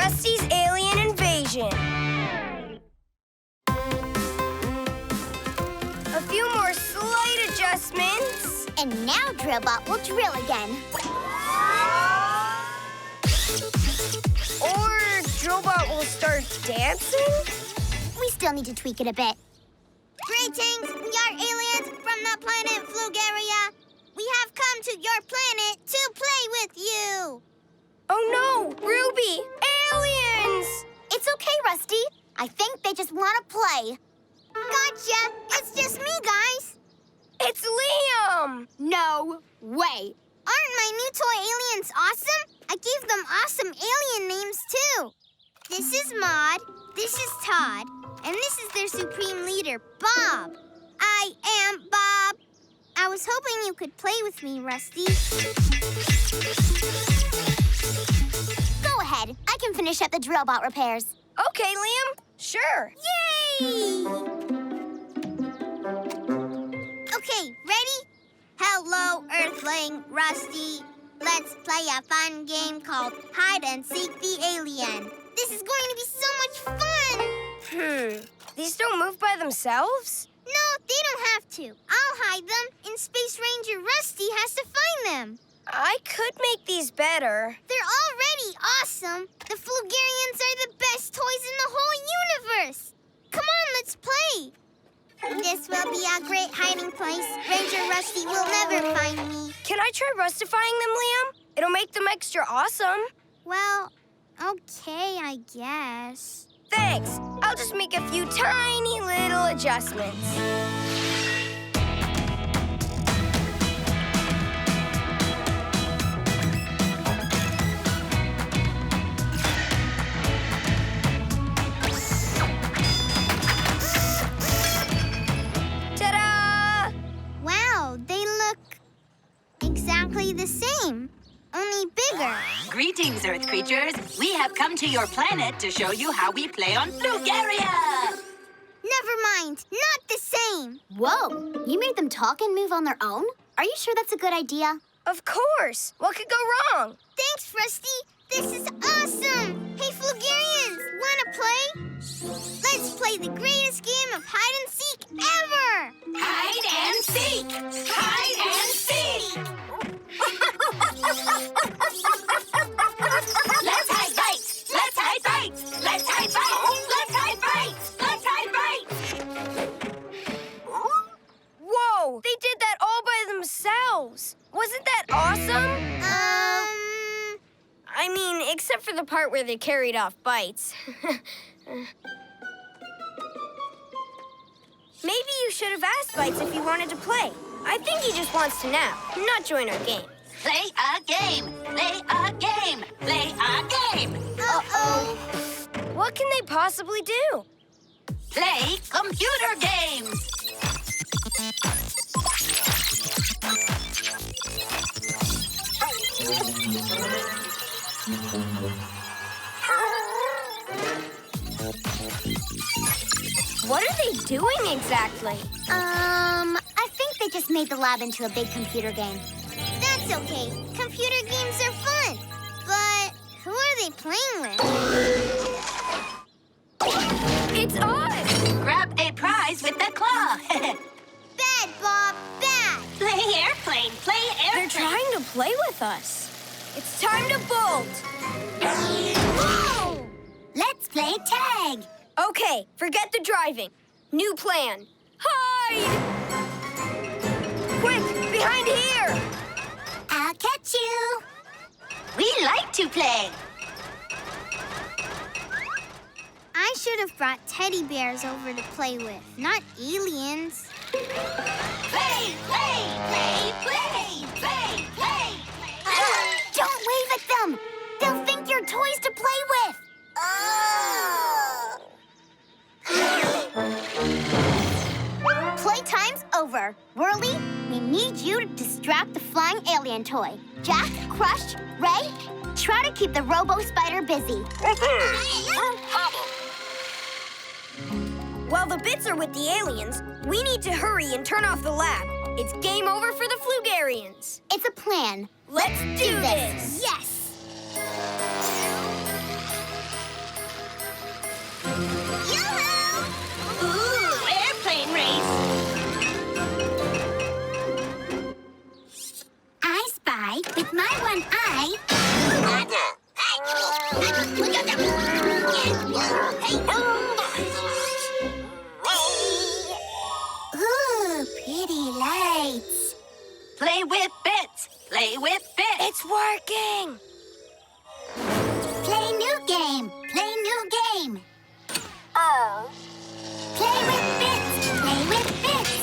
Rusty's alien invasion. A few more slight adjustments. And now Drillbot will drill again. Or Drillbot will start dancing? We still need to tweak it a bit. Greetings, we are aliens from the planet Flugaria. We have come to your planet to play with you. Oh no, Ruby! Aliens! It's okay, Rusty. I think they just want to play. Gotcha! It's just me, guys. It's Liam! No way. Aren't my new toy aliens awesome? I gave them awesome alien names, too. This is Maud, this is Todd, and this is their supreme leader, Bob. I am Bob. I was hoping you could play with me, Rusty. Go ahead. I can finish up the Drillbot repairs. Okay, Liam. Sure. Yay! Okay, ready? Hello, Earthling, Rusty. Let's play a fun game called Hide and Seek the Alien. This is going to be so much fun! These don't move by themselves? No, they don't have to. I'll hide them, and Space Ranger Rusty has to find them. I could make these better. They're already awesome. The Flugarians are the best toys in the whole universe. Come on, let's play. This will be a great hiding place. Ranger Rusty will never find me. Can I try rustifying them, Liam? It'll make them extra awesome. Well, okay, I guess. Thanks. I'll just make a few tiny little adjustments. Ta-da! Wow, they look exactly the same, only bigger. Greetings, Earth creatures. We have come to your planet to show you how we play on Flugaria. Never mind, not the same. Whoa, you made them talk and move on their own? Are you sure that's a good idea? Of course. What could go wrong? Thanks, Rusty. This is awesome. Hey, Flugarians, wanna play? Let's play the greatest game of hide and seek ever. Hide and seek! Hide and seek! Let's hide bites! Let's hide bites! Let's hide bites! Let's hide bites! Let's hide bites! Whoa! They did that all by themselves. Wasn't that awesome? I mean, except for the part where they carried off bites. Maybe you should have asked Bites if he wanted to play. I think he just wants to nap, not join our game. Play a game! Play a game! Play a game! Uh-oh. What can they possibly do? Play computer games! What are they doing exactly? I think they just made the lab into a big computer game. That's okay. Computer games are fun. But who are they playing with? It's us! Grab a prize with the claw! Bad, Bob, bad. Play airplane! Play airplane! They're trying to play with us. It's time to bolt. Whoa! Let's play tag. Okay, forget the driving. New plan. Hide! Quick, behind here! I'll catch you. We like to play! I should have brought teddy bears over to play with, not aliens. Play! Play! Play! Play! Play! Play! Don't wave at them. They'll think you're toys to play with. Playtime's over. Whirly, we need you to distract the flying alien toy. Jack, Crush, Ray, try to keep the robo spider busy. While the bits are with the aliens, we need to hurry and turn off the lab. It's game over for the Flugarians. It's a plan. Let's do this! Yes! Ooh, pretty lights. Play with bits. Play with bits. It's working! Play new game. Play new game. Oh. Play with bits. Play with bits.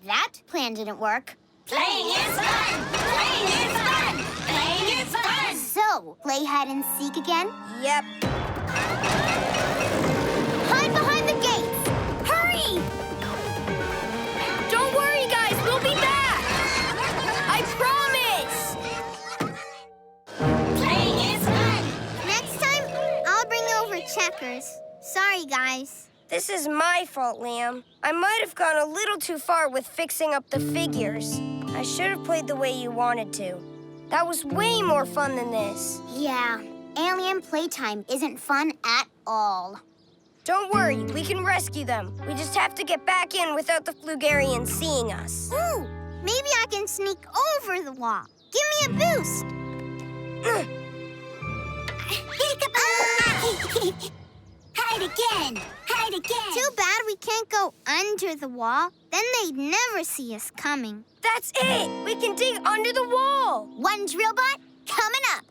That plan didn't work. Playing is fun. Playing is fun. Playing is fun. So, play hide and seek again? Yep. Hide behind the gates! Hurry! Don't worry, guys. We'll be back. I promise. Playing is fun. Next time, I'll bring over checkers. Sorry, guys. This is my fault, Liam. I might have gone a little too far with fixing up the figures. I should have played the way you wanted to. That was way more fun than this. Yeah, alien playtime isn't fun at all. Don't worry, we can rescue them. We just have to get back in without the Flugarians seeing us. Ooh, maybe I can sneak over the wall. Give me a boost. Peekaboo! Hide again. Hide again. Too bad we can't go under the wall. Then they'd never see us coming. That's it! We can dig under the wall! One drill bot coming up.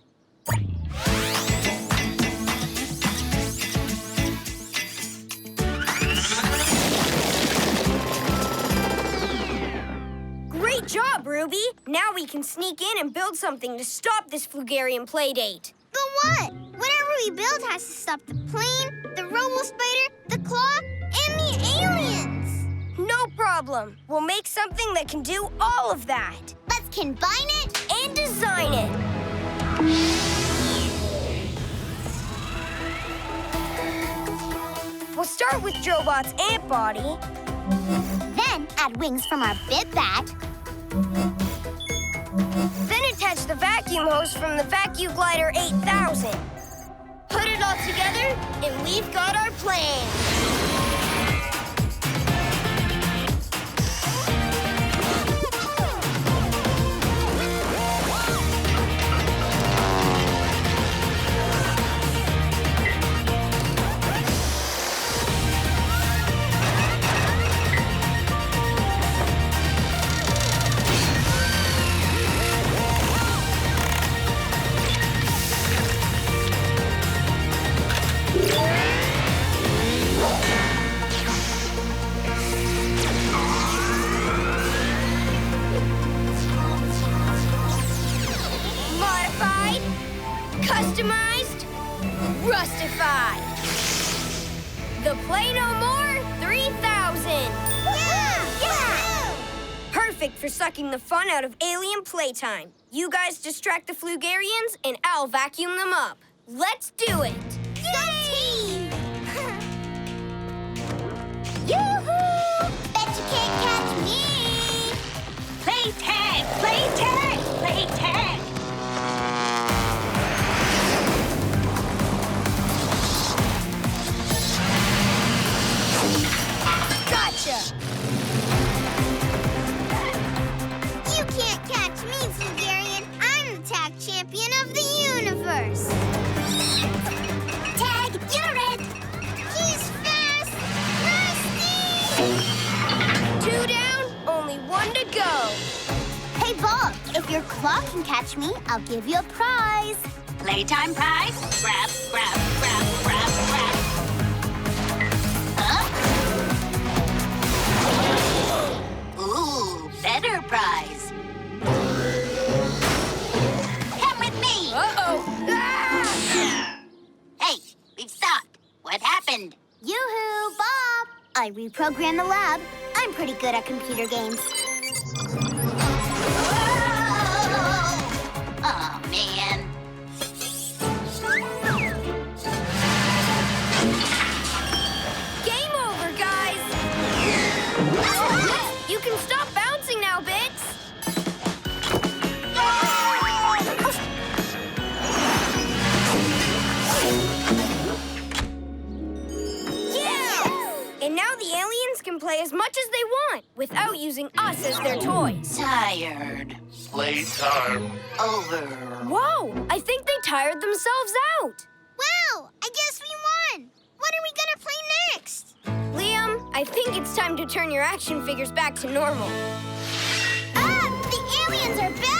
Great job, Ruby! Now we can sneak in and build something to stop this Flugarian playdate. But what? Whatever we build has to stop the plane, the robo spider, the claw, and the aliens. No problem. We'll make something that can do all of that. Let's combine it And design it. We'll start with Drobot's ant body. Then add wings from our bit bat. Then attach the vacuum hose from the Vacuum Glider 8000. Put it all together, and we've got our plan. Modified, customized, Rustify. The Play No More 3000. Yeah! Perfect for sucking the fun out of alien playtime. You guys distract the Flugarians, and I'll vacuum them up. Let's do it. Yay! Yoo-hoo! Bet you can't catch me! Play tag. Play tag. Play tag. Gotcha. You can't catch me, Flugarian. I'm the tag champion of the universe. Tag, you're it. He's fast! Rusty! 2 down, only 1 to go. Hey, Bob, if your claw can catch me, I'll give you a prize. Playtime prize. Grab, grab, grab, grab, grab. Huh? Ooh, better prize. Come with me. Uh-oh. Ah! Hey, we've stopped. What happened? Yoo-hoo, Bob! I reprogrammed the lab. I'm pretty good at computer games. Oh, man. Game over, guys. You can stop bouncing now, Bits. play as much as they want without using us as their toys. Tired. Playtime Over. Whoa! I think they tired themselves out. Wow, I guess we won. What are we gonna play next? Liam, I think it's time to turn your action figures back to normal. Ah, the aliens are back!